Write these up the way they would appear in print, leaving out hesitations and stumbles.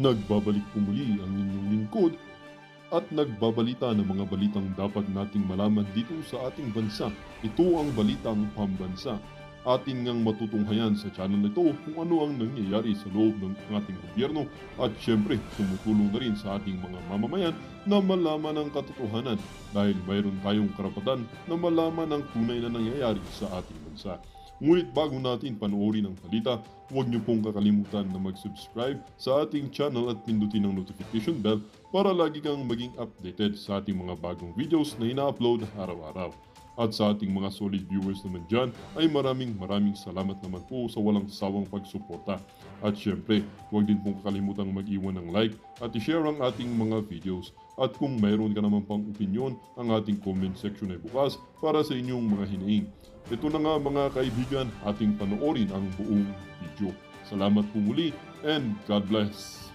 Nagbabalik po muli ang inyong lingkod at nagbabalita ng mga balitang dapat nating malaman dito sa ating bansa. Ito ang Balitang Pambansa. Ating ngang matutunghayan sa channel nito kung ano ang nangyayari sa loob ng ating gobyerno at syempre tumutulong na rin sa ating mga mamamayan na malaman ang katotohanan dahil mayroon tayong karapatan na malaman ang tunay na nangyayari sa ating bansa. Ngunit bago natin panoorin ang balita, huwag niyo pong kakalimutan na mag-subscribe sa ating channel at pindutin ang notification bell para lagi kang maging updated sa ating mga bagong videos na ina-upload araw-araw. At sa ating mga solid viewers naman dyan ay maraming salamat naman po sa walang sawang pagsuporta. At syempre, huwag din pong kakalimutan mag-iwan ng like at i-share ang ating mga videos. At kung mayroon ka naman pang opinion, ang ating comment section ay bukas para sa inyong mga hinaing. Ito na nga mga kaibigan, ating panoorin ang buong video. Salamat po muli and God bless!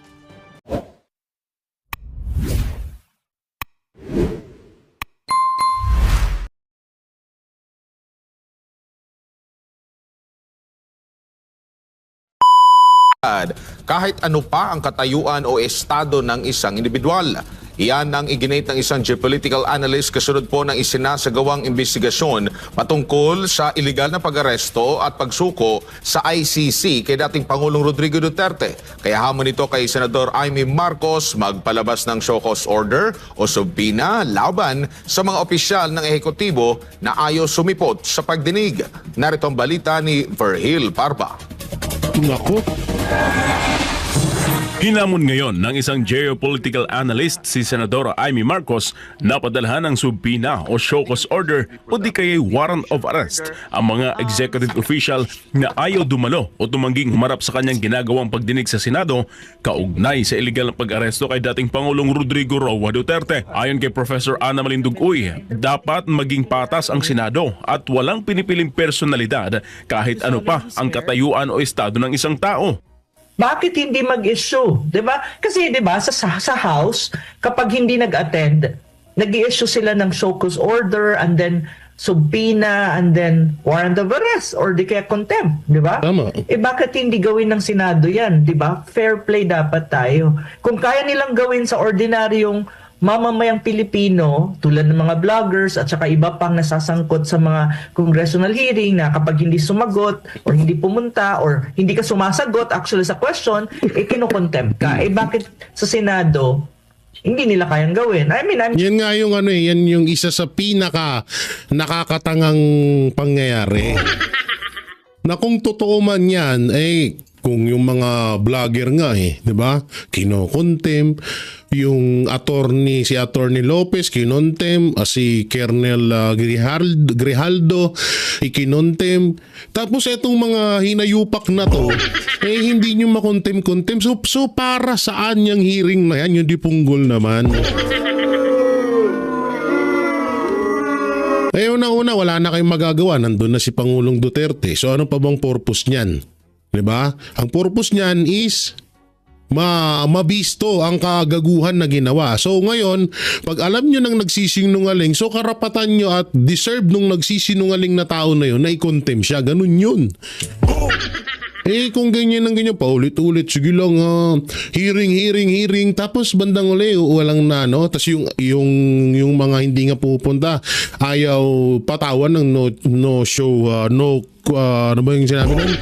Kahit ano pa ang katayuan o estado ng isang individual. Iyan ang iginit ng isang geopolitical analyst kasunod po ng isinasagawang investigasyon patungkol sa iligal na pag-aresto at pagsuko sa ICC kay dating Pangulong Rodrigo Duterte. Kaya hamon ito kay Senador Amy Marcos magpalabas ng show cause order o subpoena laban sa mga opisyal ng ehekutibo na ayaw sumipot sa pagdinig. Narito ang balita ni Verhil Parba. Naku. Hinamon ngayon ng isang geopolitical analyst si Senadora Amy Marcos na padalhan ng subpoena o show cause order o di kaya warrant of arrest ang mga executive official na ayaw dumalo o tumangging humarap sa kanyang ginagawang pagdinig sa Senado kaugnay sa iligal na pag-aresto kay dating Pangulong Rodrigo Roa Duterte. Ayon kay Professor Ana Malindugoy, dapat maging patas ang Senado at walang pinipiling personalidad kahit ano pa ang katayuan o estado ng isang tao. Bakit hindi mag-issue? 'Di ba? Kasi 'di ba sa House, kapag hindi nag-attend, nag-i-issue sila ng show cause order and then subpoena and then warrant of arrest or di kaya contempt, 'di ba? Tama. Bakit hindi gawin ng Senado 'yan, 'di ba? Fair play dapat tayo. Kung kaya nilang gawin sa ordinaryong mamamayang Pilipino tulad ng mga vloggers at saka iba pang nasasangkot sa mga congressional hearing na kapag hindi sumagot or hindi pumunta or hindi ka sumasagot actually sa question, kino-contempt ka. Bakit sa Senado hindi nila kayang gawin? Yan nga yung yan yung isa sa pinaka nakakatangang pangyayari. Na kung totoo man yan, kung yung mga vlogger nga 'di ba? Kino-contempt yung si Attorney Lopez kinontem, si Colonel Grijaldo ikinontem. Tapos etong mga hinayupak na to hindi nyo makontem-kontem. So para saan yung hearing na yan? Yung dipunggol naman. Una, wala na kayong magagawa. Nandun na si Pangulong Duterte. So ano pa bang purpose niyan? 'Di ba? Ang purpose niyan is mabisto ang kagaguhan na ginawa. So ngayon, pag alam nyo nang nagsisinungaling, so karapatan nyo at deserve nung nagsisinungaling na tao na yun na i-contempt siya. Ganun yun. Kung ganyan ng ganyan, paulit-ulit, sige lang, hearing, tapos bandang uli, walang na, no? Tapos yung mga hindi nga pupunta, ayaw patawan ng no show, ano ba yung sinabi nun?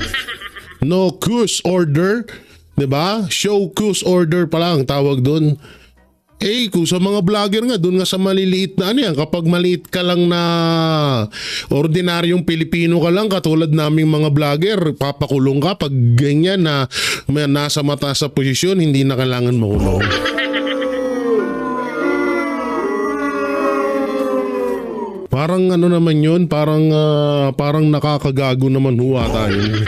No cause order. 'Di ba? Show cause order pa lang tawag doon. Kung sa mga vlogger nga doon nga sa maliliit na yan, kapag maliit ka lang na ordinaryong Pilipino ka lang katulad naming mga vlogger, papakulong ka pag ganyan na nasa mataas sa posisyon, hindi na kailangan makulong. Parang ano naman 'yun, parang nakakagago naman huwa tayo.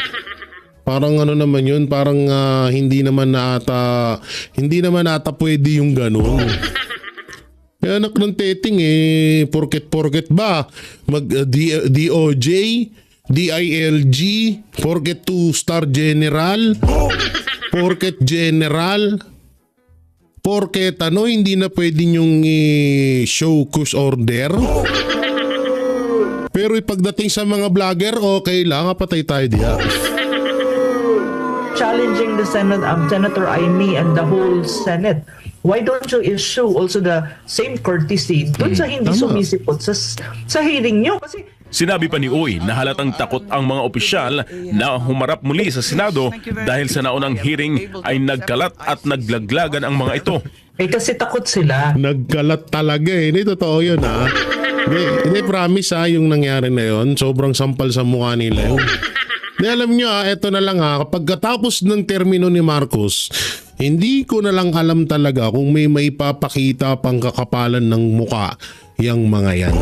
Parang ano naman yun, parang hindi naman ata pwede yung ganun. Kaya anak ng teting porket ba DOJ, DILG, porket 2-star general, porket general, porket hindi na pwede yung show cause order. Pero pagdating sa mga vlogger, okay lang, patay tayo diya. challenging the Senator Amy and the whole Senate, why don't you issue also the same courtesy dun sa hindi Tama. sumisipot sa hearing nyo? Kasi Sinabi pa ni Uy na halatang takot ang mga opisyal na humarap muli sa Senado dahil sa naunang hearing ay nagkalat at naglaglagan ang mga ito. kasi takot sila. Nagkalat talaga eh. Hindi totoo yun ha. Hindi promise ha yung nangyari na yun. Sobrang sampal sa mukha nila yun. Hindi alam nyo ha, eto na lang ha. Kapag katapos ng termino ni Marcos, hindi ko na lang alam talaga kung may maipapakita pang kakapalan ng muka yung mga yan.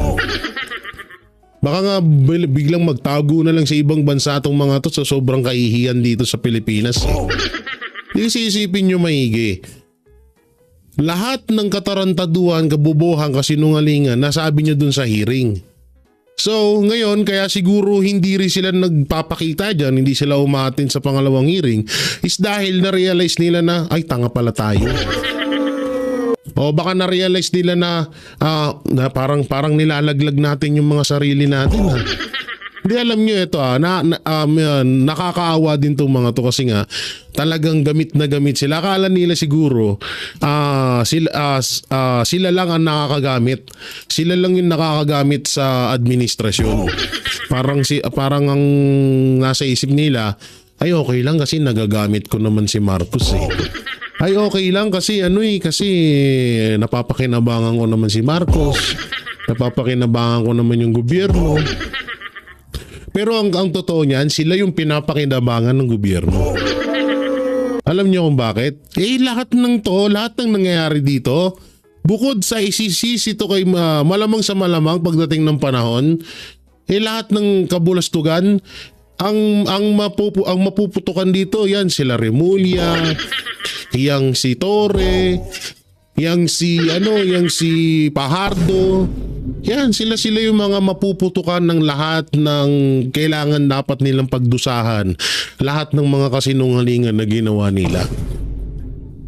Baka nga biglang magtago na lang sa ibang bansa itong mga to sa sobrang kaihiyan dito sa Pilipinas. Hindi isipin nyo maigi. Lahat ng katarantaduhan, kabubuhan, kasinungalingan, nasabi nyo dun sa hearing. So ngayon, kaya siguro hindi rin sila nagpapakita dyan, hindi sila umatin sa pangalawang hearing, is dahil na-realize nila na, ay tanga pala tayo. O baka na-realize nila na parang nilalaglag natin yung mga sarili natin ha. Hindi alam nyo ito nakakaawa din tong mga to kasi nga talagang gamit na gamit sila. Akala nila siguro sila lang ang nakakagamit. Sila lang yung nakakagamit sa administrasyon. Parang ang nasa isip nila, ay okay lang kasi nagagamit ko naman si Marcos eh. Ay okay lang kasi kasi napapakinabangan ko naman si Marcos. Napapakinabangan ko naman yung gobyerno. Pero ang totoo niyan, sila yung pinapakinabangan ng gobyerno. Alam niyo kung bakit? Lahat ng nangyayari dito, bukod sa isisisi to kay malamang sa malamang pagdating ng panahon, lahat ng kabulastugan, ang mapuputukan dito, yan sila Remulla, yang si Torre, yang si Fajardo. Yan sila yung mga mapuputukan ng lahat ng kailangan dapat nilang pagdusahan. Lahat ng mga kasinungalingan na ginawa nila.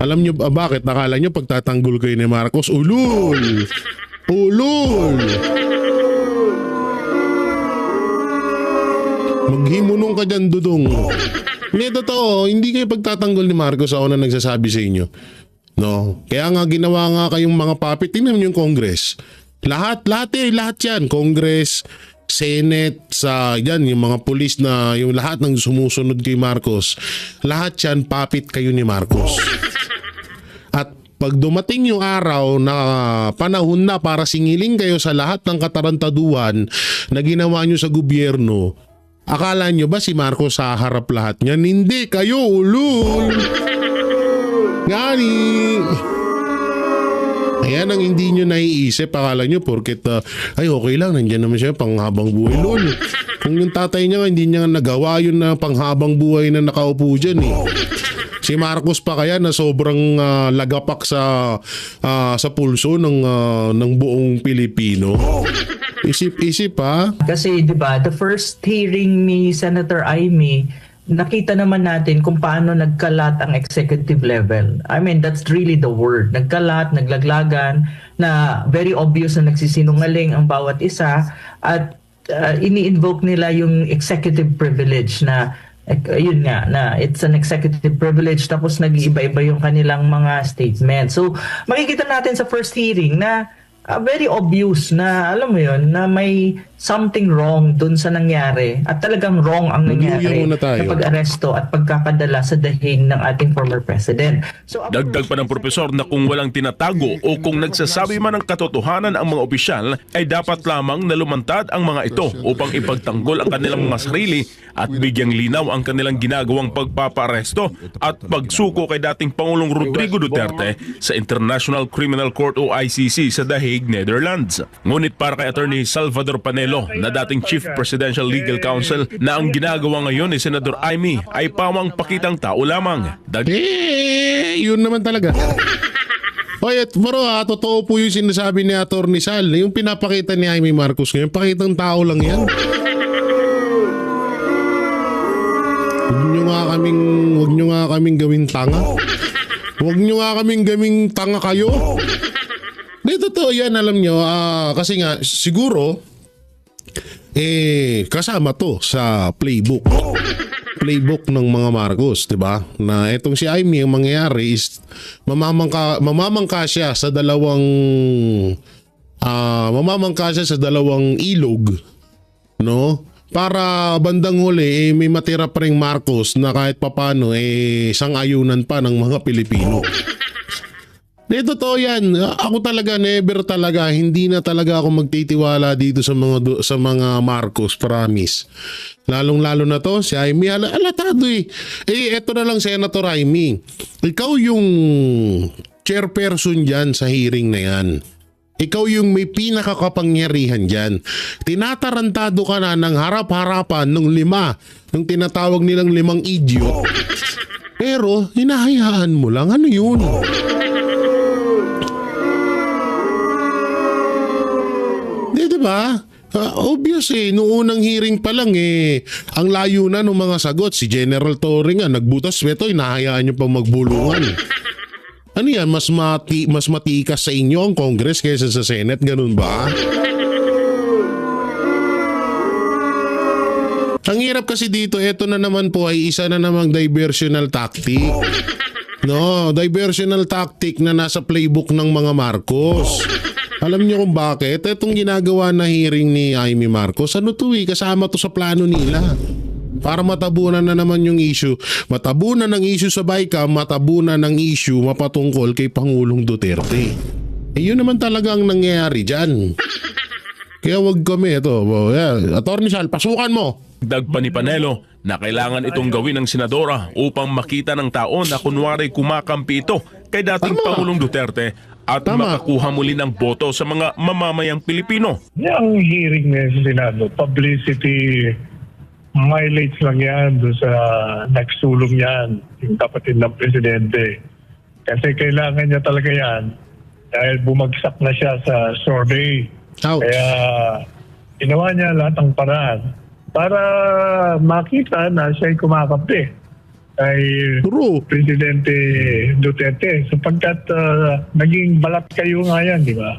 Alam nyo bakit? Nakala nyo pagtatanggol kayo ni Marcos, ulul! Ulul! Maghimunong ka dyan, dudong. Hindi totoo, hindi kayo pagtatanggol ni Marcos, ako na nagsasabi sa inyo. No? Kaya nga ginawa nga kayong mga puppet, tingnan nyo yung Congress. Lahat yan. Congress, Senate, yan, yung mga pulis na, yung lahat ng sumusunod kay Marcos. Lahat yan, puppet kayo ni Marcos. At pag dumating yung araw na panahon na para singiling kayo sa lahat ng katarantaduhan na ginawa nyo sa gobyerno, akala nyo ba si Marcos sa harap lahat niyan? Hindi, kayo ulul! Gani! Ayan ang hindi nyo naiisip. Akala nyo porket ay okay lang, nandiyan naman siya panghabang buhay. Lol, kung yung tatay niya hindi niya nagawa yun na panghabang buhay na nakaupo dyan eh. Si Marcos pa kaya na sobrang lagapak sa pulso ng buong Pilipino. Isip-isip ha. Kasi 'di ba, the first hearing ni Senator Amy, nakita naman natin kung paano nagkalat ang executive level. I mean, that's really the word. Nagkalat, naglaglagan, na very obvious na nagsisinungaling ang bawat isa at ini-invoke nila yung executive privilege na yun nga, na it's an executive privilege tapos nag-iiba-iba yung kanilang mga statement. So, makikita natin sa first hearing na very obvious na, alam mo yun, na may something wrong dun sa nangyari at talagang wrong ang nangyari na pag-aresto at pagkakadala sa dahig ng ating former president. So, Dagdag pa ng propesor na kung walang tinatago o kung nagsasabi man ng katotohanan ang mga opisyal ay dapat lamang na lumantad ang mga ito upang ipagtanggol ang kanilang mga sarili at bigyang linaw ang kanilang ginagawang pagpapaaresto at pagsuko kay dating Pangulong Rodrigo Duterte sa International Criminal Court o ICC sa The Hague, Netherlands. Ngunit para kay Attorney Salvador Panelo na dating Chief Presidential Legal Counsel na ang ginagawa ngayon ni Senador Amy ay pawang pakitang tao lamang. Yun naman talaga. Oye, pero totoo po yung sinasabi ni Attorney Sal. Yung pinapakita ni Amy Marcos ngayon, pakitang tao lang yan. Huwag nyo nga kaming gawing tanga. Huwag nyo nga kaming gawing tanga kayo. Hindi, totoo yan, alam nyo. Kasi nga, siguro, kasama to sa playbook. playbook ng mga Marcos, 'di ba? Na etong si Amy, ang mangyayari is mamamangka siya sa dalawang ilog, no? Para bandang huli may matira pa ring Marcos na kahit papano sang-ayunan pa ng mga Pilipino. Totoo yan. Ako talaga never talaga, hindi na talaga ako magtitiwala dito sa mga Marcos, promise. Lalong-lalo na to si Amy, alatado eh. Eto na lang Senator Amy. Ikaw yung chairperson diyan sa hearing na yan. Ikaw yung may pinakakapangyarihan dyan. Tinatarantado ka na ng harap-harapan ng ng tinatawag nilang 5 idiot. Pero hinahayaan mo lang. Ano yun? Diba? Obvious noong unang hearing pa lang ang layo na ng mga sagot. Si General Torre nga nagbutas, ito hinahayaan niyo pa magbulungan. Ano yan? Mas matikas sa inyo ang Congress kaysa sa Senate? Ganun ba? Ang hirap kasi dito, eto na naman po ay isa na namang diversional tactic. No, diversional tactic na nasa playbook ng mga Marcos. Alam niyo kung bakit? Etong ginagawa na hearing ni Amy Marcos, kasama to sa plano nila. Para matabunan na naman yung issue. Matabunan ng issue sa BICAM, matabunan ng issue mapatungkol kay Pangulong Duterte. Yun naman talaga ang nangyayari dyan. Kaya wag kami Attorney Sal, pasukan mo. Dagpa ni Panelo na kailangan itong gawin ng senadora upang makita ng tao na kunwari kumakampi ito kay dating Pangulong Duterte at makakuha muli ng boto sa mga mamamayang Pilipino. Yung hearing na sa Senado, publicity mileage lang yan doon sa nagsulong yan, yung kapatid ng presidente. Kasi kailangan niya talaga yan dahil bumagsak na siya sa survey. Ouch. Kaya ginawa niya lahat ng paraan para makita na siya'y kumakampi kay Presidente Duterte sapagkat naging balat kayo nga yan, di ba?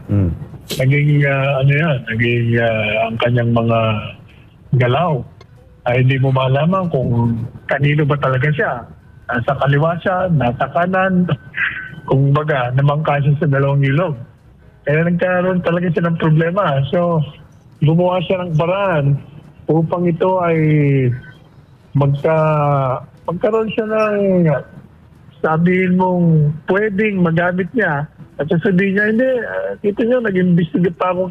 Naging ang kanyang mga galaw ay hindi mo malaman kung kanino ba talaga siya. Nasa kaliwa siya, nasa kanan, kung baga, namangka siya sa dalawang ilog. Kaya nagkaroon talaga siya ng problema. So, gumawa siya ng paraan upang ito ay magkaroon siya ng sabihin mong pwedeng magamit niya at sasabihin niya, hindi, kita niyo, nag-investigate pa ako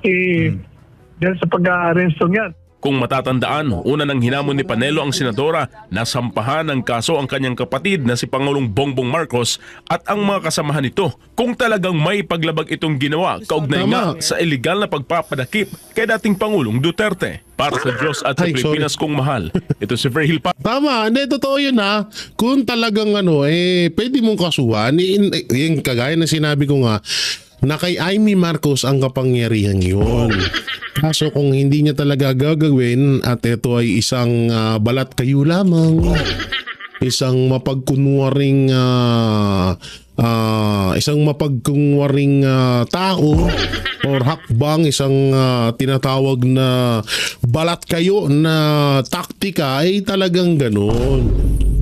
dyan sa pag-aaresto niya. Kung matatandaan, una nang hinamon ni Panelo ang senadora na sampahan ng kaso ang kanyang kapatid na si Pangulong Bongbong Marcos at ang mga kasamahan nito kung talagang may paglabag itong ginawa kaugnay nga sa illegal na pagpapadakip kay dating Pangulong Duterte. Para sa Diyos at sa Pilipinas kong mahal. Ito si Verhil pa. Tama, totoo yun Kung talagang pwede mong kasuhan, yung kagaya na sinabi ko nga, na kay Amy Marcos ang kapangyarihan yun. Kaso kung hindi niya talaga gagawin at ito ay isang balat kayo lamang, isang mapagkunwaring tao or hakbang, isang tinatawag na balat kayo na taktika ay talagang ganun.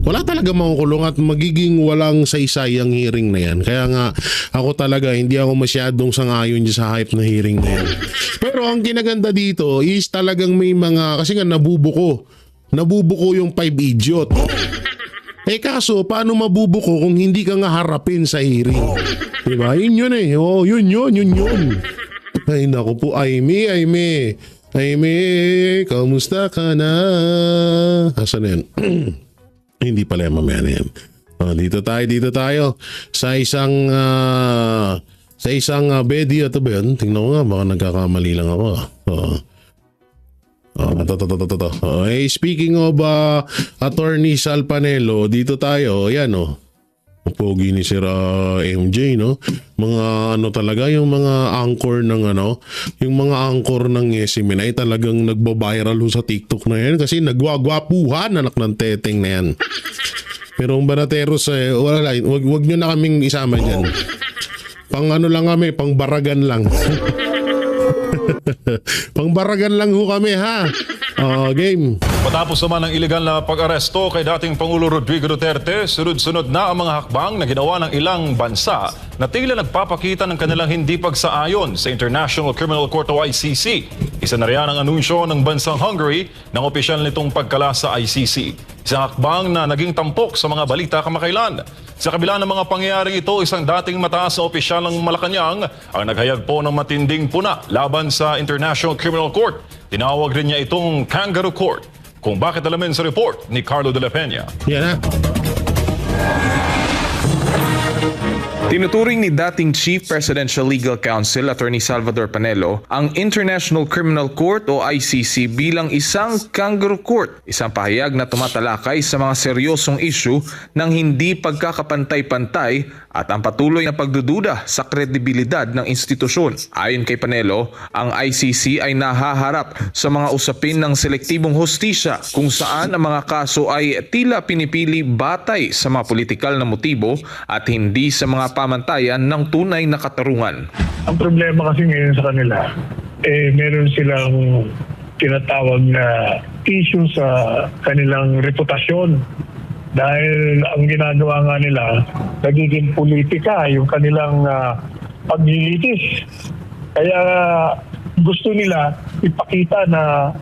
Wala talaga makukulong at magiging walang saysay ang hearing na yan. Kaya nga ako talaga hindi ako masyadong sangayon sa hype na hearing na yan. Pero ang kinaganda dito is talagang may mga, kasi nga nabubuko yung 5 idiot. Kaso paano mabubuko kung hindi ka nga harapin sa hearing? Diba? Yun yun. Ay naku po, Amy, kamusta ka na? Asan yan? Hindi pala mamaya na yan. Dito tayo sa isang video. Ito ba yun? Tingnan ko nga, baka nagkakamali lang ako. Speaking of Attorney Sal Panelo, dito tayo. Yan pogi ni Sir MJ, no? Mga talaga, yung mga anchor ng yung mga anchor ng SMN ay talagang nagba-viral sa TikTok na yan kasi nagwagwapuhan anak ng teteng na yan. Pero ang Banateros, wala, wag nyo na kaming isama dyan. Pang lang kami, pang baragan lang. Pang baragan lang ho kami, ha? Game. Matapos naman ang iligal na pag-aresto kay dating Pangulo Rodrigo Duterte, sunod-sunod na ang mga hakbang na ginawa ng ilang bansa na tila nagpapakita ng kanilang hindi pagsaayon sa International Criminal Court o ICC. Isa na riyan ang anunsyo ng bansang Hungary ng opisyal nitong pagkala sa ICC. Isang hakbang na naging tampok sa mga balita kamakailan. Sa kabila ng mga pangyayaring ito, isang dating mataas na opisyal ng Malacanang ang naghayag po ng matinding puna laban sa International Criminal Court. Tinawag rin niya itong Kangaroo Court. Kung bakit alamin sa report ni Carlo de la Peña. Yan na. Tinuturing ni dating Chief Presidential Legal Counsel Attorney Salvador Panelo ang International Criminal Court o ICC bilang isang kangaroo court, isang pahayag na tumatalakay sa mga seryosong issue ng hindi pagkakapantay-pantay at ang patuloy na pagdududa sa kredibilidad ng institusyon. Ayon kay Panelo, ang ICC ay nahaharap sa mga usapin ng selektibong hustisya kung saan ang mga kaso ay tila pinipili batay sa mga politikal na motibo at hindi sa mga pamantayan ng tunay na katarungan. Ang problema kasi ngayon sa kanila, meron silang tinatawag na issue sa kanilang reputasyon. Dahil ang ginagawa nga nila, nagiging politika yung kanilang paglilitis. Kaya gusto nila ipakita na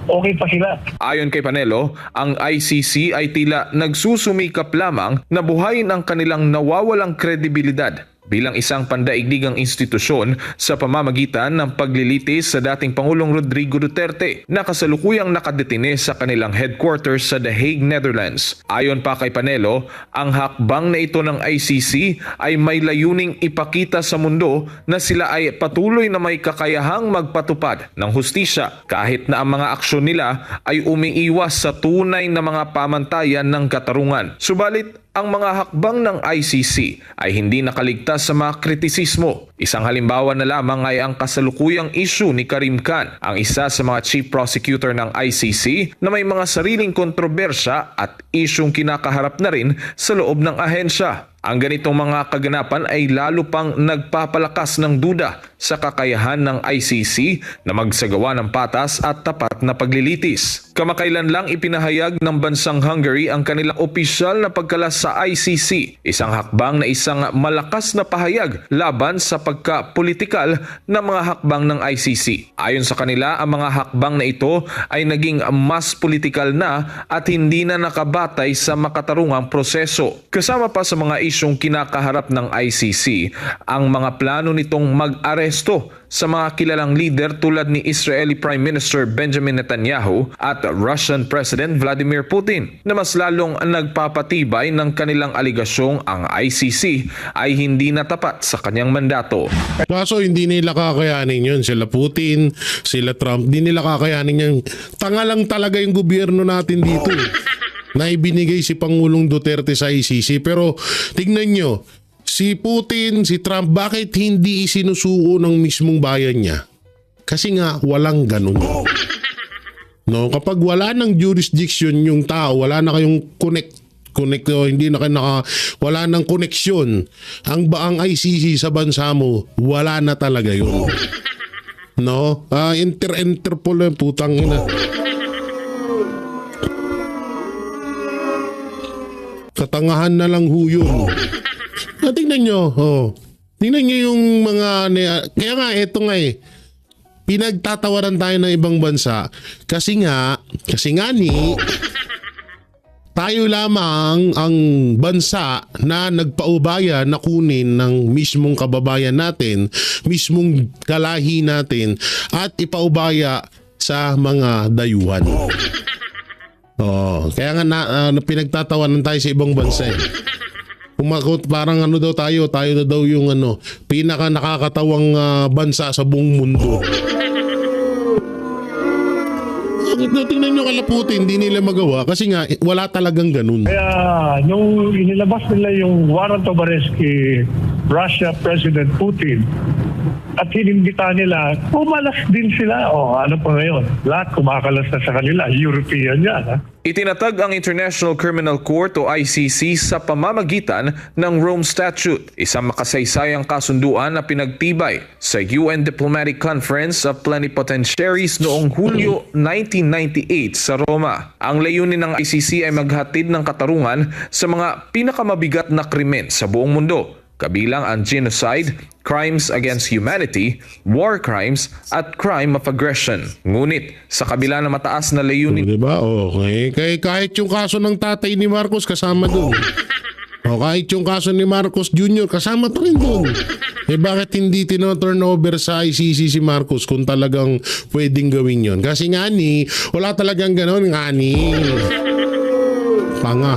okay pa sila. Ayon kay Panelo, ang ICC ay tila nagsusumikap lamang na buhayin ang kanilang nawawalang kredibilidad bilang isang pandaigdigang institusyon sa pamamagitan ng paglilitis sa dating Pangulong Rodrigo Duterte na kasalukuyang nakadetine sa kanilang headquarters sa The Hague, Netherlands. Ayon pa kay Panelo, ang hakbang na ito ng ICC ay may layuning ipakita sa mundo na sila ay patuloy na may kakayahang magpatupad ng hustisya kahit na ang mga aksyon nila ay umiiwas sa tunay na mga pamantayan ng katarungan. Subalit, ang mga hakbang ng ICC ay hindi nakaligtas sa mga kritisismo. Isang halimbawa na lamang ay ang kasalukuyang issue ni Karim Khan, ang isa sa mga chief prosecutor ng ICC na may mga sariling kontrobersya at isyung kinakaharap na rin sa loob ng ahensya. Ang ganitong mga kaganapan ay lalo pang nagpapalakas ng duda sa kakayahan ng ICC na magsagawa ng patas at tapat na paglilitis. Kamakailan lang ipinahayag ng bansang Hungary ang kanilang opisyal na pagkalas sa ICC, isang hakbang na isang malakas na pahayag laban sa pagka-politikal na mga hakbang ng ICC. Ayon sa kanila, ang mga hakbang na ito ay naging mas politikal na at hindi na nakabatay sa makatarungang proseso. Kasama pa sa mga isyong kinakaharap ng ICC ang mga plano nitong mag-aresto sa mga kilalang leader tulad ni Israeli Prime Minister Benjamin Netanyahu at Russian President Vladimir Putin na mas lalong nagpapatibay ng kanilang aligasyong ang ICC ay hindi na tapat sa kanyang mandato. Kaso hindi nila kakayanin yun. Sila Putin, sila Trump, hindi nila kakayanin yun. Tanga lang talaga yung gobyerno natin dito na ibinigay si Pangulong Duterte sa ICC. Pero tignan nyo, si Putin, si Trump, bakit hindi isinusuko ng mismong bayan niya? Kasi nga, walang ganun. No, kapag wala ng jurisdiction yung tao, wala na kayong hindi na wala nang koneksyon. Ang ICC sa bansa mo, wala na talaga yun. No? Interpol yung putang ina. Katangahan na lang ho yun. Tingnan nyo, tingnan nyo yung mga, kaya nga, eto nga pinagtatawaran tayo ng ibang bansa kasi nga tayo lamang ang bansa na nagpaubaya na kunin ng mismong kababayan natin, mismong kalahi natin at ipaubaya sa mga dayuhan. Kaya nga pinagtatawanan tayo sa ibang bansa parang daw tayo na daw yung pinaka nakakatawang bansa sa buong mundo. Tingnan nyo kala Putin, hindi nila magawa kasi nga wala talagang ganun. Kaya nung inilabas nila yung warrant of arrest kay Russia President Putin, at hinimbita nila, pumalas din sila. Ano pa ngayon? Lahat kumakalas na sa kanila. European yan. Ha? Itinatag ang International Criminal Court o ICC sa pamamagitan ng Rome Statute, isang makasaysayang kasunduan na pinagtibay sa UN Diplomatic Conference of Plenipotentiaries noong Hulyo 1998 sa Roma. Ang layunin ng ICC ay maghatid ng katarungan sa mga pinakamabigat na krimen sa buong mundo, kabilang ang genocide, crimes against humanity, war crimes, at crime of aggression. Ngunit, sa kabila ng mataas na layunin, Diba? Okay. Kahit yung kaso ng tatay ni Marcos kasama dun. Kahit yung kaso ni Marcos Jr. kasama pa rin dun. Bakit hindi tino-turnover sa ICC si Marcos kung talagang pwedeng gawin yon? Kasi nga wala talagang ganon nga Panga.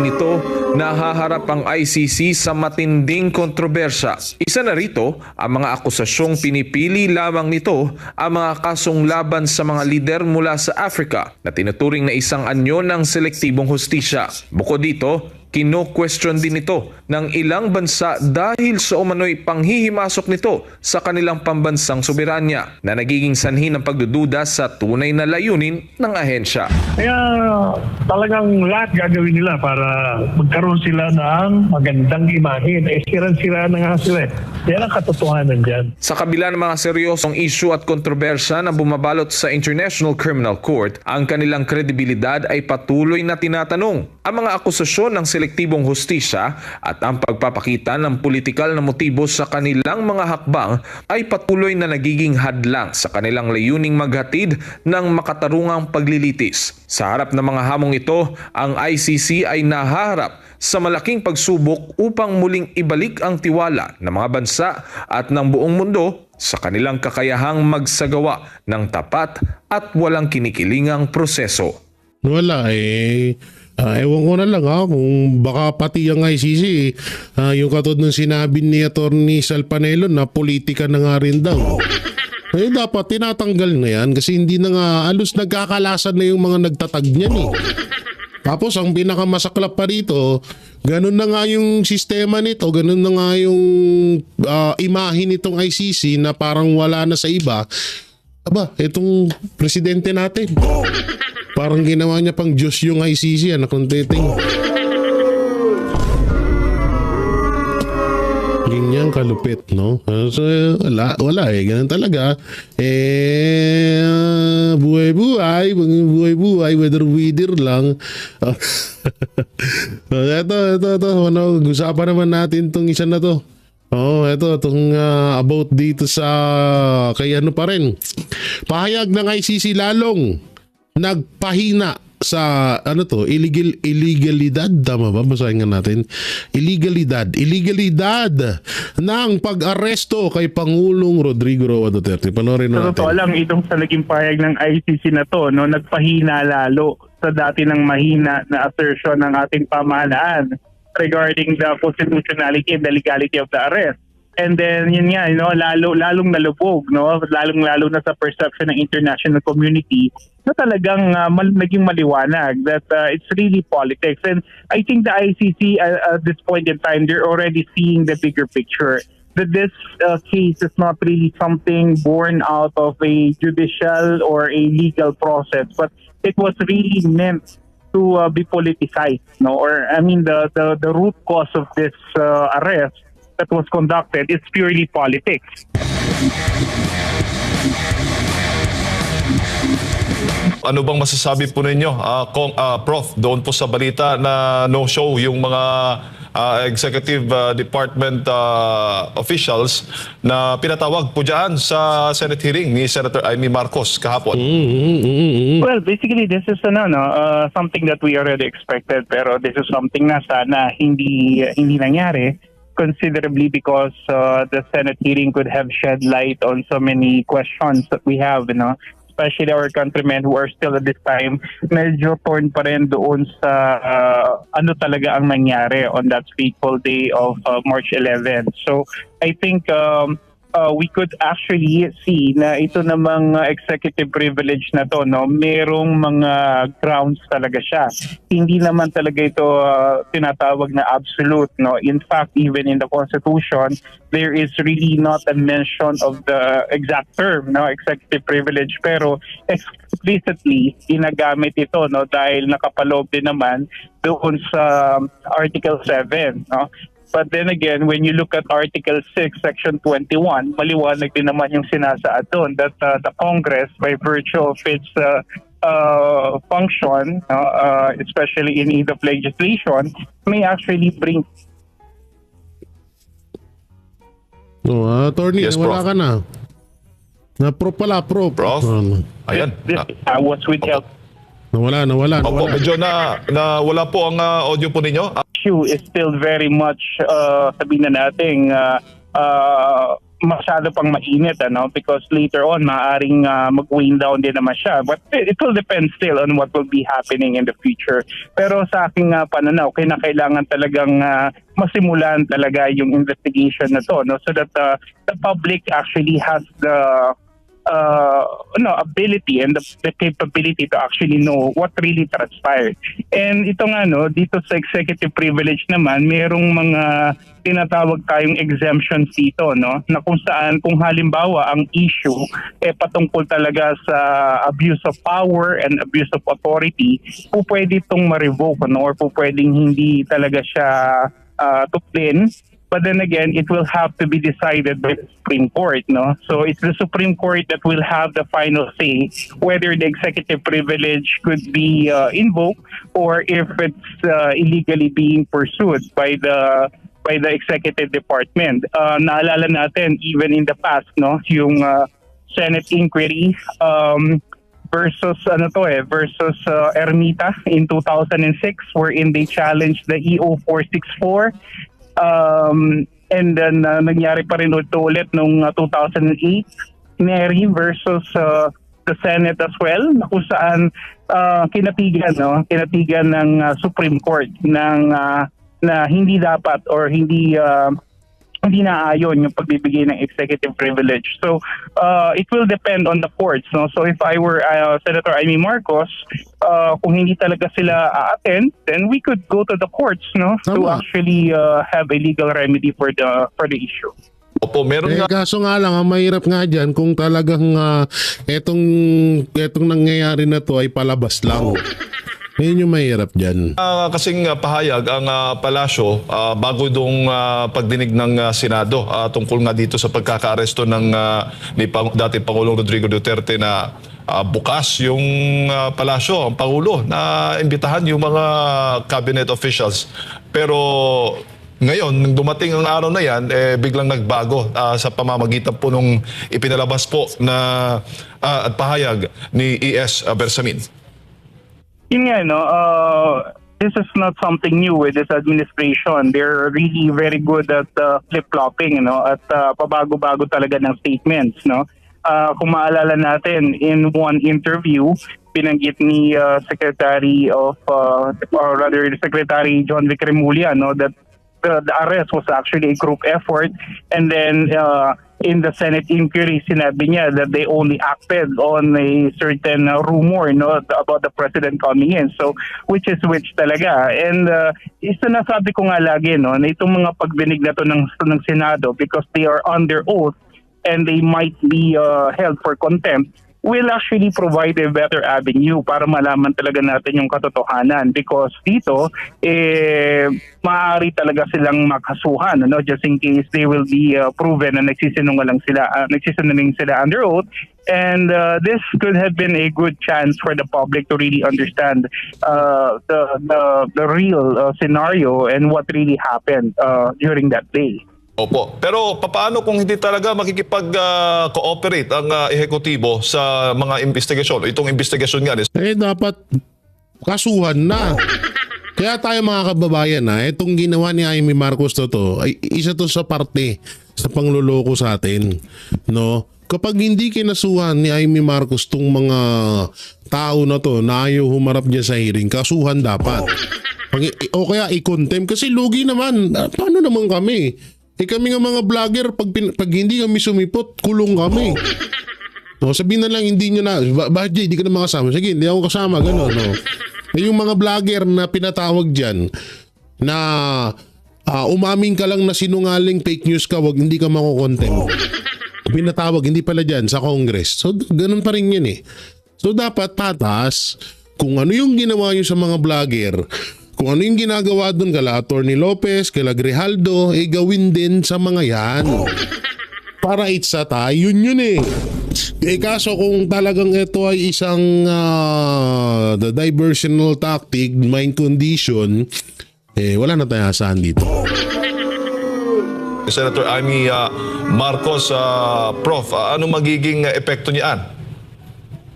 nito, nahaharap ang ICC sa matinding kontrobersya. Isa na rito ang mga akusasyong pinipili lamang nito ang mga kasong laban sa mga lider mula sa Africa na tinuturing na isang anyo ng selektibong hustisya. Bukod dito, kino-question din ito ng ilang bansa dahil sa umano'y panghihimasok nito sa kanilang pambansang soberanya na nagiging sanhi ng pagdududa sa tunay na layunin ng ahensya. Kaya talagang lahat gagawin nila para magkaroon sila ng magandang imahe. Sira-sira na nga sila. Yan ang katotohanan dyan. Sa kabila ng mga seryosong issue at kontrobersya na bumabalot sa International Criminal Court, ang kanilang kredibilidad ay patuloy na tinatanong. Ang mga akusasyon ng selektibong hustisya at ang pagpapakita ng politikal na motibo sa kanilang mga hakbang ay patuloy na nagiging hadlang sa kanilang layuning maghatid ng makatarungang paglilitis. Sa harap ng mga hamong ito, ang ICC ay nahaharap sa malaking pagsubok upang muling ibalik ang tiwala ng mga bansa at ng buong mundo sa kanilang kakayahang magsagawa ng tapat at walang kinikilingang proseso. Wala ewan ko na lang kung baka pati ang ICC yung katod ng sinabi ni Atty. Sal Panelo na politika na nga rin daw. Dapat tinatanggal na yan kasi hindi na nga alos nagkakalasan na yung mga nagtatag niyan Tapos ang pinakamasaklap pa rito, ganun na nga yung sistema nito, ganun na nga yung imahe nitong ICC na parang wala na sa iba. Itong presidente natin. Parang ginawa niya pang Diyos yung ICC, nakuntiting. Ganyan kalupit, no? So, wala ganun talaga. Buhay-buhay, wither lang. Ito. Gusapan naman natin tong isa na to. Itong about dito sa kay pa rin. Pahayag ng ICC lalong nagpahina sa illegalidad, tama ba? Basahin nga natin. Illegalidad ng pag-aresto kay Pangulong Rodrigo Roa Duterte. Panoorin natin. Totoo lang, itong sa naging pahayag ng ICC na to, nagpahina lalo sa dati ng mahina na assertion ng ating pamahalaan regarding the constitutionality and the legality of the arrest. And then yun nga, lalong nalubog, lalong-lalo na sa perception ng international community na talagang naging maliwanag that it's really politics. And I think the ICC at this point in time, they're already seeing the bigger picture. That this case is not really something born out of a judicial or a legal process, but it was really meant to be politicized, the root cause of this arrest that was conducted is purely politics. Ano bang masasabi po ninyo, Prof, doon po sa balita na no-show yung mga executive department officials na pinatawag po dyan sa Senate hearing ni Senator Amy Marcos kahapon? Well, basically this is something that we already expected, pero this is something na sana hindi nangyari, considerably because the Senate hearing could have shed light on so many questions that we have, especially our countrymen who are still at this time medyo torn pa rin doon sa ano talaga ang nangyari on that fateful day of March 11. So I think we could actually see na ito namang executive privilege na to, no, merong mga grounds talaga siya. Hindi naman talaga ito tinatawag na absolute, no. In fact, even in the Constitution, there is really not a mention of the exact term, no, executive privilege, pero explicitly ginagamit ito, no, dahil nakapaloob din naman doon sa Article 7, no. But then again, when you look at Article 6, Section 21, maliwanag din naman yung sinasaad doon that the Congress, by virtue of its function, especially in aid of legislation, may actually bring... No, attorney, Yes, wala Prof. ka na. Na-prop pala, prop. Prof? Ayan. This was withheld. Nawala. Opo, medyo wala po ang audio po ninyo. Issue is still very much sabihin na natin masyado pang mainit, ano, because later on maaring mag-wane down din naman siya, but it will depend still on what will be happening in the future. Pero sa aking pananaw, kailangan talagang masimulan talaga yung investigation na to, no, so that the public actually has the ability and the capability to actually know what really transpired. And ito nga, no, dito sa executive privilege naman, merong mga tinatawag tayong exemptions dito, no, na kung saan, kung halimbawa ang issue patungkol talaga sa abuse of power and abuse of authority, po pwede itong ma-revoke, no, or po pwedeng hindi talaga siya tuklin. But then again, it will have to be decided by the Supreme Court, no? So it's the Supreme Court that will have the final say whether the executive privilege could be invoked or if it's illegally being pursued by the executive department. Naalala natin even in the past, no, yung Senate inquiry versus Ermita in 2006, wherein they challenged the EO 464. And then nangyari pa rin ito ulit noong 2008, Neri versus the Senate as well, kung saan kinatigan ng Supreme Court na hindi dapat or hindi naayon yung pagbibigay ng executive privilege. So it will depend on the courts, no? So if I were Senator Amy Marcos, kung hindi talaga sila attend, then we could go to the courts, no, to actually have a legal remedy for the issue. Opo, meron nga. Kaso nga lang, ang mahirap nga dyan kung talagang etong nangyayari na to ay palabas lang. Yun yung mahirap dyan. Kasing pahayag ang palasyo bago dong pagdinig ng Senado tungkol nga dito sa pagkakaaresto ni dating Pangulong Rodrigo Duterte na bukas yung palasyo, ang Pangulo, na imbitahan yung mga cabinet officials. Pero ngayon, nung dumating ang araw na yan, biglang nagbago sa pamamagitan po nung ipinalabas po na at pahayag ni E.S. Bersamin. Yun nga, no, this is not something new with this administration. They're really very good at flip-flopping, no, at pabago-bago talaga ng statements, no. Kung maalala natin, in one interview, binanggit ni Secretary John Vic Remulla, no, that the arrest was actually a group effort, and then in the Senate inquiry, sinabi niya that they only acted on a certain rumor, no, about the president coming in. So, which talaga. And isa na sabi ko nga lagi, no, na itong mga pagdinig na to ng Senado, because they are under oath and they might be held for contempt, will actually provide a better avenue para malaman talaga natin yung katotohanan, because dito maaari talaga silang makasuhan, no, just in case they will be proven na nagsisinungaling sila under oath. And this could have been a good chance for the public to really understand the real scenario and what really happened during that day. Opo. Pero paano kung hindi talaga makikipag-cooperate ang ehekutibo sa mga investigasyon? Itong investigasyon nga. Dapat kasuhan na. Kaya tayo mga kababayan, itong ginawa ni Amy Marcos to ay isa to sa parte sa pangluloko sa atin, no? Kapag hindi kinasuhan ni Amy Marcos tong mga tao na to na ayaw humarap niya sa hearing, kasuhan dapat. O kaya i-contempt kasi lugi naman. Paano naman kami? Kami nga mga vlogger, pag hindi kami sumipot, kulong kami. No, sabihin na lang, hindi nyo na, bakit Jay, hindi ka na makasama? Sige, hindi ako kasama, gano'n. No? Yung mga vlogger na pinatawag dyan, na umamin ka lang na sinungaling fake news ka, wag hindi ka makukontent. Pinatawag, hindi pala dyan, sa Congress. So, ganun pa rin yun eh. So, dapat tatas, kung ano yung ginawa nyo sa mga vlogger, kung ano yung ginagawa doon kala Atty. Lopez, kala Grijaldo, gawin din sa mga yan. Para itsa tayo, yun eh. Kaso kung talagang ito ay isang the diversional tactic, mind condition, wala na tayong asahan dito. Senator Amy Marcos, Prof, ano magiging epekto niyan?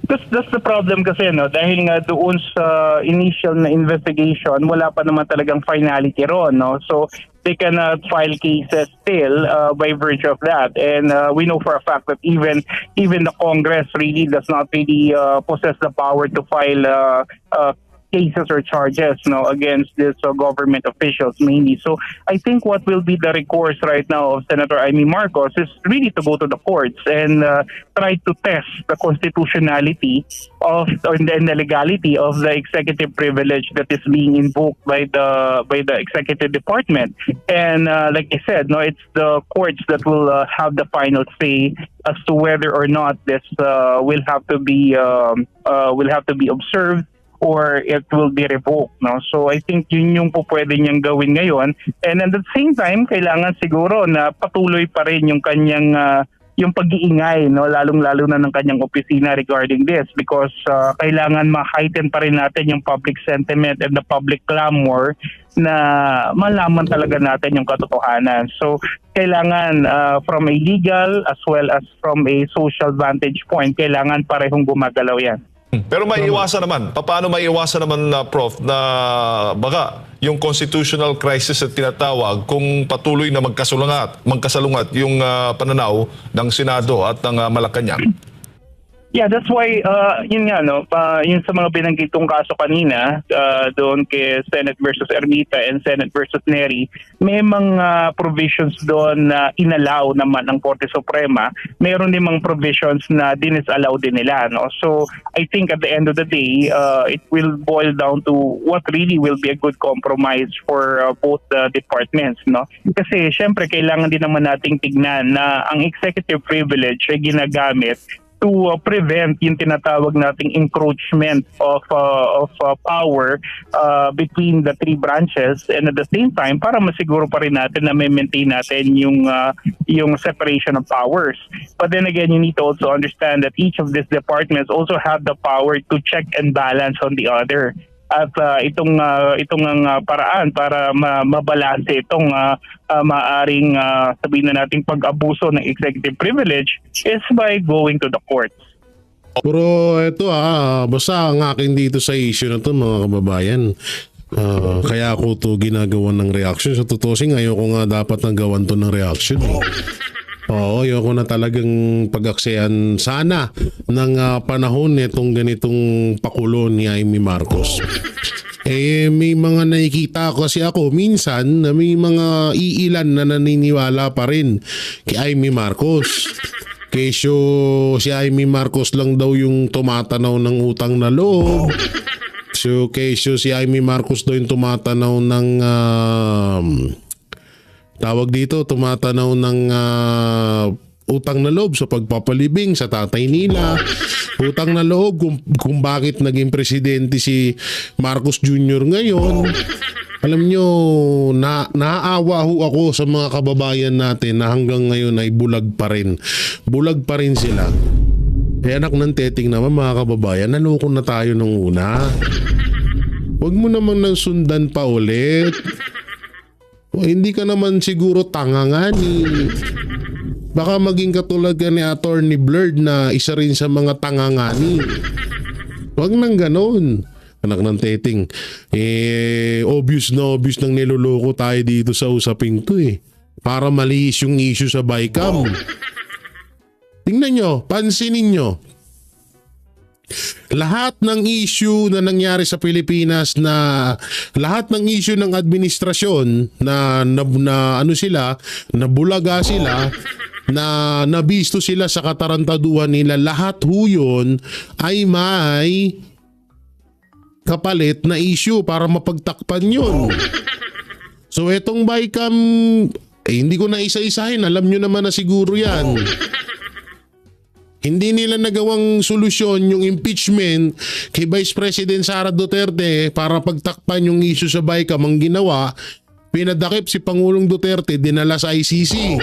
That's the problem kasi, no? Dahil nga doon sa initial na investigation, wala pa naman talagang finality ron, no? So they cannot file cases still by virtue of that. And we know for a fact that even the Congress really does not really possess the power to file cases or charges, no, against this government officials mainly. So I think what will be the recourse right now of Senator Amy Marcos is really to go to the courts and try to test the constitutionality of and the legality of the executive privilege that is being invoked by the executive department. And like I said, no, it's the courts that will have the final say as to whether or not this will have to be observed or it will be revoked, no? So I think yun yung po pwede niyang gawin ngayon. And at the same time, kailangan siguro na patuloy pa rin yung kanyang yung pag-iingay, no, lalong-lalo na ng kanyang opisina regarding this, because kailangan ma-heighten pa rin natin yung public sentiment and the public clamor na malaman talaga natin yung katotohanan. So kailangan from a legal as well as from a social vantage point, kailangan parehong gumagalaw yan. Pero maiiwasan naman. Paano maiiwasan naman, Prof, na baka yung constitutional crisis at tinatawag kung patuloy na magkasalungat yung pananaw ng Senado at ng Malacanang? Yeah, that's why, yun nga, no, yun sa mga binanggit kong kaso kanina, doon kay Senate versus Ermita and Senate versus Neri, may mga provisions doon na inallow naman ng Korte Suprema. Meron din mga provisions na dinisallow din nila, no? So, I think at the end of the day, it will boil down to what really will be a good compromise for both the departments, no? Kasi, syempre, kailangan din naman nating tignan na ang executive privilege ay ginagamit to prevent yung tinatawag nating encroachment of power between the three branches, and at the same time para masiguro pa rin natin na may maintain natin yung separation of powers. But then again, you need to also understand that each of these departments also have the power to check and balance on the other. At itong paraan para mabalanse itong maaring sabihin na nating pag-abuso ng executive privilege is by going to the courts. Pero ito basta ang akin dito sa issue na to, mga kababayan, kaya ako to ginagawa ng reaction. Sa tutusin, ayoko nga dapat nagawan to ng reaction. Oo, ayoko na talagang pag-aksayan sana ng panahon nitong ganitong pakulo ni Amy Marcos. May mga nakikita kasi ako minsan na may mga iilan na naniniwala pa rin kay Amy Marcos. Kesyo si Amy Marcos lang daw yung tumatanaw ng utang na loob. So kesyo si Amy Marcos daw yung tumatanaw ng tawag dito, tumatanaw ng utang na loob sa pagpapalibing sa tatay nila. Utang na loob kung bakit naging presidente si Marcos Jr. ngayon. Alam nyo, naaawa ho ako sa mga kababayan natin na hanggang ngayon ay bulag pa rin. Bulag pa rin sila. Anak ng teting naman, mga kababayan, naloko na tayo nung una. Huwag mo naman nang sundan pa ulit. Hindi ka naman siguro tanga nga ni. Baka maging katulad ka ni Attorney Blurred na isa rin sa mga tanga nga ni. Huwag nang ganon. Anak ng teting. Obvious nang niloloko tayo dito sa usaping to para maliis yung issue sa BICAM. Tingnan nyo, pansinin nyo. Lahat ng issue na nangyari sa Pilipinas, na lahat ng issue ng administrasyon na ano sila, nabulaga sila, na nabisto sila sa katarantaduhan nila, lahat ho yun ay may kapalit na issue para mapagtakpan yun. So etong BICAM, hindi ko na isa-isahin, alam nyo naman na siguro yan. Hindi nila nagawang solusyon yung impeachment kay Vice President Sara Duterte para pagtakpan yung issue sa BICAM. Ang ginawa, pinadakip si Pangulong Duterte, dinala sa ICC.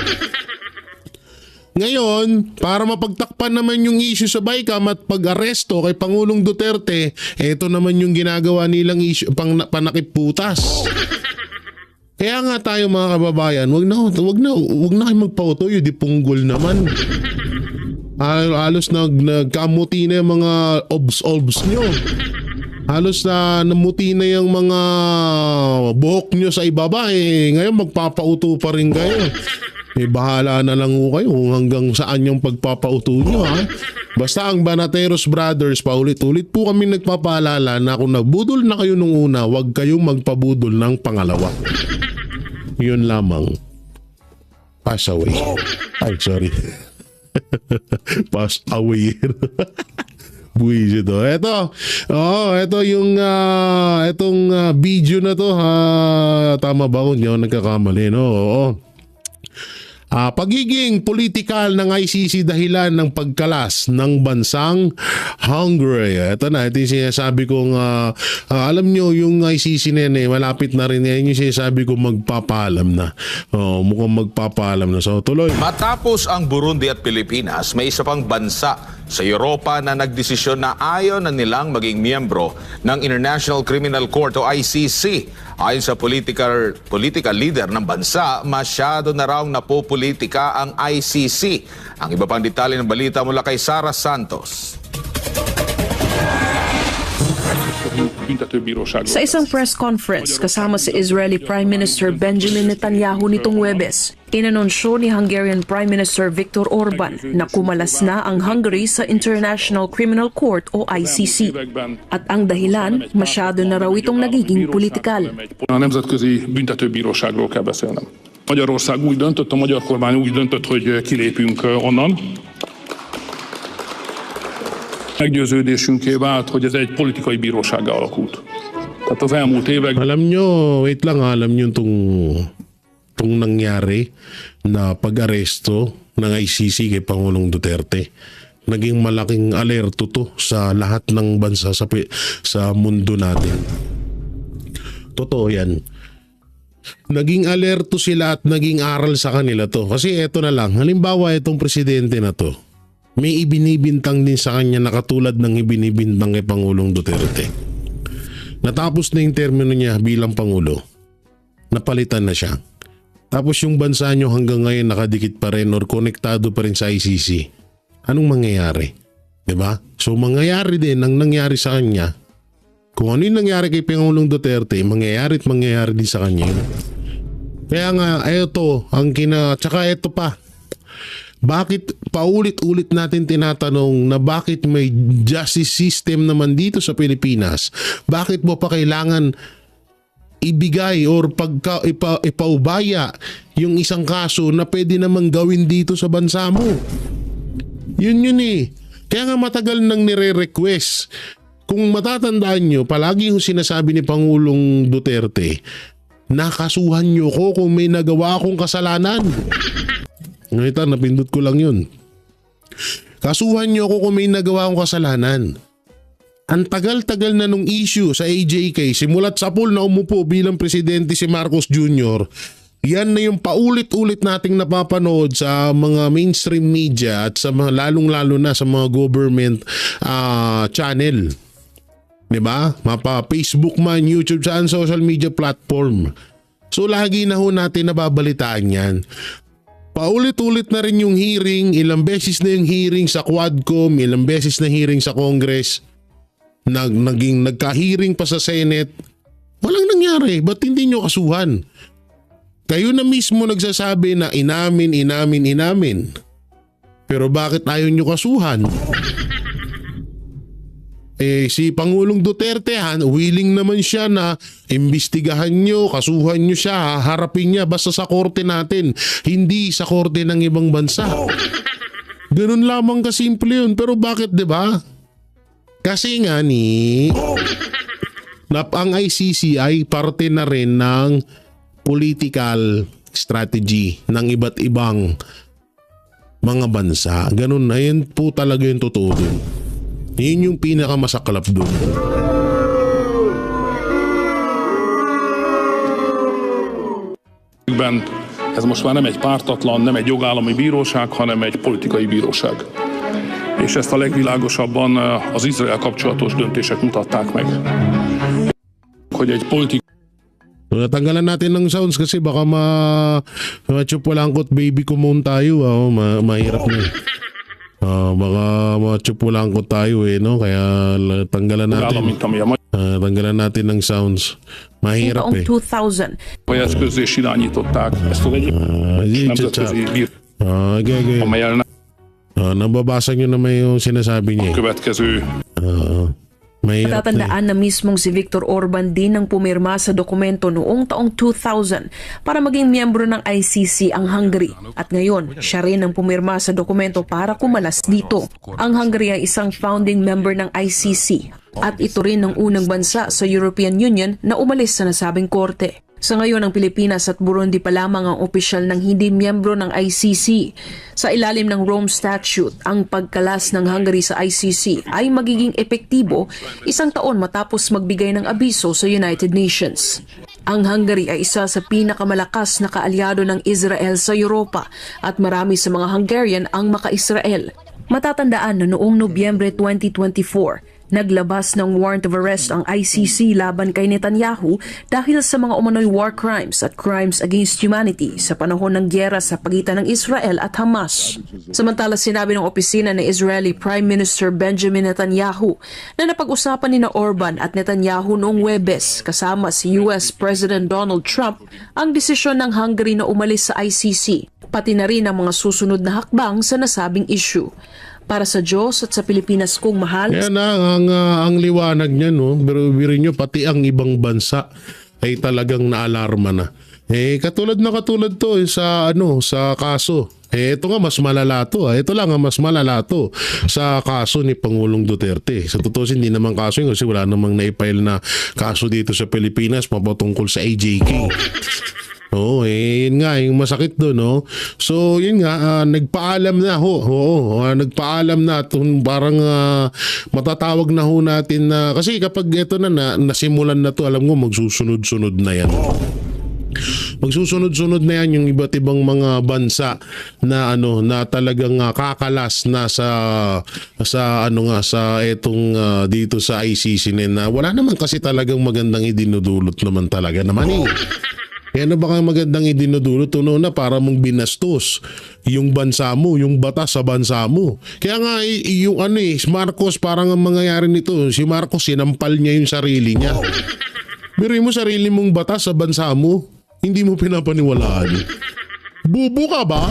Ngayon, para mapagtakpan naman yung issue sa BICAM at pag-aresto kay Pangulong Duterte, eto naman yung ginagawa nilang issue, panakip-putas. Kaya nga tayo mga kababayan, wag na kayo magpautoyo, di punggol naman. Halos nagkamuti na yung mga obs nyo. Halos na namuti na yung mga buhok nyo sa ibaba. Ngayon magpapauto pa rin kayo. Bahala na lang ho kayo kung hanggang saan yung pagpapauto nyo, ha? Basta ang Banateros Brothers, paulit-ulit po kami nagpapaalala na kung nagbudol na kayo nung una, huwag kayong magpabudol ng pangalawa. Yun lamang. Pass away. Ay, sorry. Pass away. Buwis ito. Ito yung itong video na to, tama ba kung hindi ako nagkakamali, no? Oo. Pagiging politikal ng ICC dahilan ng pagkalas ng bansang Hungary. Ito na, ito yung sinasabi kong alam nyo yung ICC na yan, malapit na rin yan, yung sinasabi kong magpapaalam na. Mukhang magpapaalam na. So tuloy. Matapos ang Burundi at Pilipinas, may isa pang bansa sa Europa na nagdesisyon na ayaw na nilang maging miyembro ng International Criminal Court o ICC. Ayon sa political leader ng bansa, masyado na raw napopolitika ang ICC. Ang iba pang detalye ng balita mula kay Sara Santos. Sa isang press conference kasama si Israeli Prime Minister Benjamin Netanyahu nitong Huwebes, inanunsyo ni Hungarian Prime Minister Viktor Orban na kumalas na ang Hungary sa International Criminal Court o ICC. At ang dahilan, masyado na raw itong nagiging politikal. A Nemzetközi Büntetőbíróságról kell beszélnem. Magyarország úgy döntött, a magyar kormány úgy döntött, hogy kilépünk onnan. Meggyőződésünké vált, hogy ez egy politikai bírósággá alakult. Tehát az elmúlt évek... Alam nyo itong nangyari na pag-aresto ng ICC kay Pangulong Duterte. Naging malaking alerto to sa lahat ng bansa sa mundo natin. Totoo yan. Naging alerto sila at naging aral sa kanila to. Kasi eto na lang, halimbawa itong presidente na to, may ibinibintang din sa kanya na katulad ng ibinibintang kay Pangulong Duterte. Natapos na yung termino niya bilang Pangulo. Napalitan na siya. Tapos yung bansa nyo hanggang ngayon nakadikit pa rin or konektado pa rin sa ICC. Anong mangyayari? Diba? So mangyayari din ang nangyari sa kanya. Kung ano yung nangyari kay Pangulong Duterte, mangyayari din sa kanya. Kaya nga, eto, tsaka eto pa. Bakit paulit-ulit natin tinatanong na bakit may justice system naman dito sa Pilipinas? Bakit mo pa kailangan ibigay or ipaubaya yung isang kaso na pwede namang gawin dito sa bansa mo? Yun eh. Kaya nga matagal nang nire-request. Kung matatandaan nyo, palagi yung sinasabi ni Pangulong Duterte, nakasuhan nyo ko kung may nagawa akong kasalanan. Ngayon, napindot ko lang yun. Kasuhan nyo ako kung may nagawa akong kasalanan. Ang tagal-tagal na nung issue sa AJK, simulat sa pool na umupo bilang presidente si Marcos Jr., yan na yung paulit-ulit nating napapanood sa mga mainstream media at sa mga lalong-lalo na sa mga government channel. Diba? Mapa Facebook man, YouTube, saan social media platform. So lagi na ho natin nababalitaan yan. Paulit-ulit na rin yung hearing, ilang beses na yung hearing sa Quadcom, ilang beses na hearing sa Congress, nagka-hearing pa sa Senate. Walang nangyari, ba't hindi nyo kasuhan? Kayo na mismo nagsasabi na inamin. Pero bakit ayaw nyo kasuhan? Si Pangulong Duterte, willing naman siya na imbestigahan nyo, kasuhan nyo siya, harapin niya basta sa korte natin, hindi sa korte ng ibang bansa. Ganun lamang kasimple yun. Pero bakit, di ba? Kasi nga ang ICC ay parte na rin ng political strategy ng iba't ibang mga bansa. Ganun na. Yan po talaga yung totoo dun. Yun yung pinakamasaklap dun. Ez most már nem egy pártatlan, nem egy jogállami bíróság, hanem egy politikai bíróság. És ezt a legvilágosabban az Izrael kapcsolatos döntések mutatták meg. Hogy egy politikai Tanggalan natin ng sounds kasi baka ma-chupulangkot baby kumon tayo. Mahirap na. Baka ma-chupulangkot tayo no? Kaya tanggalan natin. Tanggalan natin ng sounds. Mahirap Taong 2000. eszközés irányították ezt az egyik nemzetközi bíróságot, nababasa nyo naman yung sinasabi niya. Következő Matatandaan na mismong si Viktor Orban din ang pumirma sa dokumento noong taong 2000 para maging miyembro ng ICC ang Hungary. At ngayon, siya rin ang pumirma sa dokumento para kumalas dito. Ang Hungary ay isang founding member ng ICC at ito rin ang unang bansa sa European Union na umalis sa nasabing korte. Sa ngayon, ang Pilipinas at Burundi pa lamang ang opisyal ng hindi miyembro ng ICC. Sa ilalim ng Rome Statute, ang pagkalas ng Hungary sa ICC ay magiging epektibo 1 taon matapos magbigay ng abiso sa United Nations. Ang Hungary ay isa sa pinakamalakas na kaalyado ng Israel sa Europa at marami sa mga Hungarian ang maka-Israel. Matatandaan na noong Nobyembre 2024, naglabas ng warrant of arrest ang ICC laban kay Netanyahu dahil sa mga umano'y war crimes at crimes against humanity sa panahon ng gyera sa pagitan ng Israel at Hamas. Samantala, sinabi ng opisina ni Israeli Prime Minister Benjamin Netanyahu na napag-usapan ni Orban at Netanyahu noong Huwebes kasama si US President Donald Trump ang desisyon ng Hungary na umalis sa ICC, pati na rin ang mga susunod na hakbang sa nasabing issue. Para sa Diyos at sa Pilipinas kong mahal. Yan ang liwanag niya, no? Pero birin nyo, pati ang ibang bansa ay talagang naalarma na. Katulad to sa kaso. Ito nga mas malala to. Ito lang ang mas malala to sa kaso ni Pangulong Duterte. Sa totoo, hindi naman kaso yun kasi wala namang naipile na kaso dito sa Pilipinas papatungkol sa AJK. Yun nga, yung masakit doon, no? So, yun nga, nagpaalam na nagpaalam na parang matatawag na ho natin na, kasi kapag ito nasimulan na to, alam mo, magsusunod-sunod na yan. Magsusunod-sunod na yan yung iba't ibang mga bansa na na talagang kakalas na sa etong dito sa ICC na wala naman kasi talagang magandang idinudulot naman talaga naman Kaya baka magandang idinudulot na para mong binastos yung bansa mo, yung batas sa bansa mo. Kaya nga yung si Marcos, parang ang mangyayari nito, si Marcos sinampal niya yung sarili niya. Biruin mo sarili mong batas sa bansa mo, hindi mo pinapaniwalaan. Bubo ka ba?